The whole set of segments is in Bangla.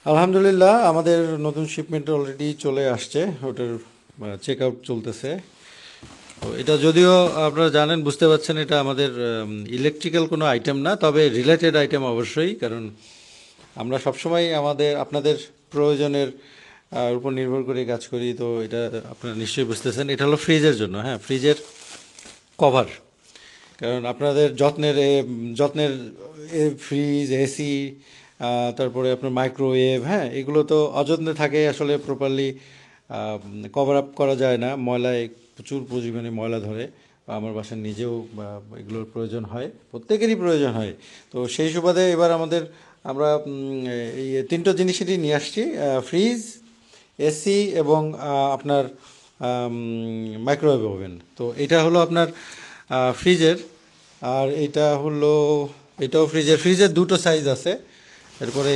আলহামদুলিল্লাহ আমাদের নতুন শিপমেন্ট অলরেডি চলে আসছে, ওটার চেক আউট চলতেছে। তো এটা যদিও আপনারা জানেন, বুঝতে পারছেন, এটা আমাদের ইলেকট্রিক্যাল কোনো আইটেম না, তবে রিলেটেড আইটেম অবশ্যই, কারণ আমরা সবসময় আপনাদের প্রয়োজনের উপর নির্ভর করে কাজ করি। তো এটা আপনারা নিশ্চয়ই বুঝতেছেন, এটা হলো ফ্রিজের জন্য। হ্যাঁ, ফ্রিজের কভার, কারণ আপনাদের যত্নের ফ্রিজ, এসি, তারপরে আপনার মাইক্রোওয়েভ, হ্যাঁ, এগুলো তো অযত্নে থাকে, আসলে প্রপারলি কভার আপ করা যায় না, ময়লায় প্রচুর পরিমাণে ময়লা ধরে। আমার বাসার নিজেও এগুলোর প্রয়োজন হয়, প্রত্যেকেরই প্রয়োজন হয়। তো সেই সুবাদে এবার আমরা এই তিনটা জিনিসেরই নিয়ে আসছি: ফ্রিজ, এসি এবং আপনার মাইক্রোওয়েভ ওভেন। তো এটা হলো আপনার ফ্রিজের, আর এটাও ফ্রিজের দুটো সাইজ আছে। এরপরে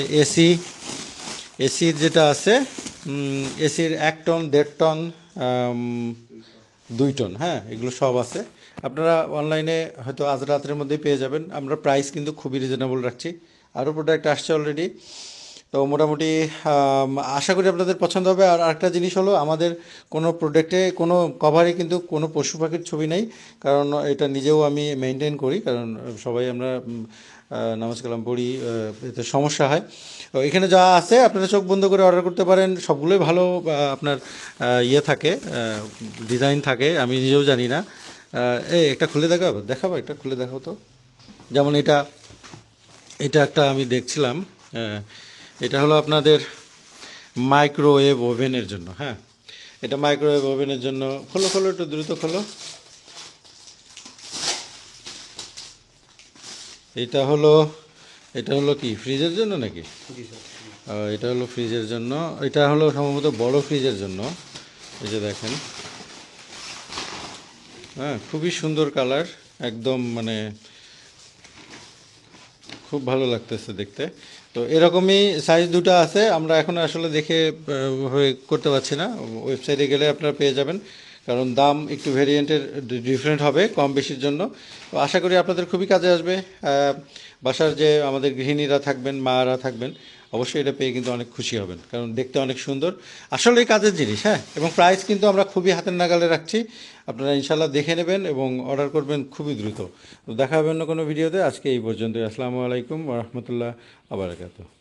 এসির যেটা আছে, এসির 1 টন, 1.5 টন, 2 টন, হ্যাঁ, এগুলো সব আছে। আপনারা অনলাইনে হয়তো আজ রাতের মধ্যেই পেয়ে যাবেন। আমরা প্রাইস কিন্তু খুবই রিজনেবল রাখছি। আরও প্রোডাক্ট আসছে অলরেডি। তো মোটামুটি আশা করি আপনাদের পছন্দ হবে। আর আরেকটা জিনিস হলো, আমাদের কোনো প্রোডাক্টে, কোনো কভারে কিন্তু কোনো পশু পাখির ছবি নেই, কারণ এটা নিজেও আমি মেনটেন করি, কারণ সবাই আমরা নামাজ কালাম পড়ি, এতে সমস্যা হয়। তো এখানে যা আছে আপনারা চোখ বন্ধ করে অর্ডার করতে পারেন, সবগুলোই ভালো। আপনার ইয়ে থাকে, ডিজাইন থাকে, আমি নিজেও জানি না। একটা খুলে দেখাবো, একটা খুলে দেখাও তো। যেমন এটা এটা একটা আমি দেখছিলাম, এটা হলো আপনাদের মাইক্রোওয়েভ ওভেনের জন্য। হ্যাঁ, এটা মাইক্রোওয়েভ ওভেনের জন্য। খোলো খোলো, একটু দ্রুত খোলো। এটা হলো এটা হলো কি, ফ্রিজের জন্য নাকি? এটা হলো ফ্রিজের জন্য। এটা হলো সম্ভবত বড় ফ্রিজের জন্য। এই যে দেখেন, হ্যাঁ, খুবই সুন্দর কালার, একদম মানে খুব ভালো লাগতেছে দেখতে। তো এরকমই সাইজ দুটো আছে, আমরা এখন আসলে দেখে হয়ে করতে পারছি না। ওয়েবসাইটে গেলে আপনারা পেয়ে যাবেন, কারণ দাম একটু ভেরিয়েন্টের ডিফারেন্ট হবে কম বেশির জন্য। তো আশা করি আপনাদের খুবই কাজে আসবে। বাসার যে আমাদের গৃহিণীরা থাকবেন, মারা থাকবেন, অবশ্যই এটা পেয়ে কিন্তু অনেক খুশি হবেন, কারণ দেখতে অনেক সুন্দর, আসলেই কাজের জিনিস। হ্যাঁ, এবং প্রাইস কিন্তু আমরা খুবই হাতের নাগালে রাখছি। আপনারা ইনশাল্লাহ দেখে নেবেন এবং অর্ডার করবেন খুবই দ্রুত। তো দেখা হবে অন্য কোনো ভিডিওতে। আজকে এই পর্যন্তই। আসসালামু আলাইকুম ওয়া রাহমাতুল্লাহ ওয়া বারাকাতুহু।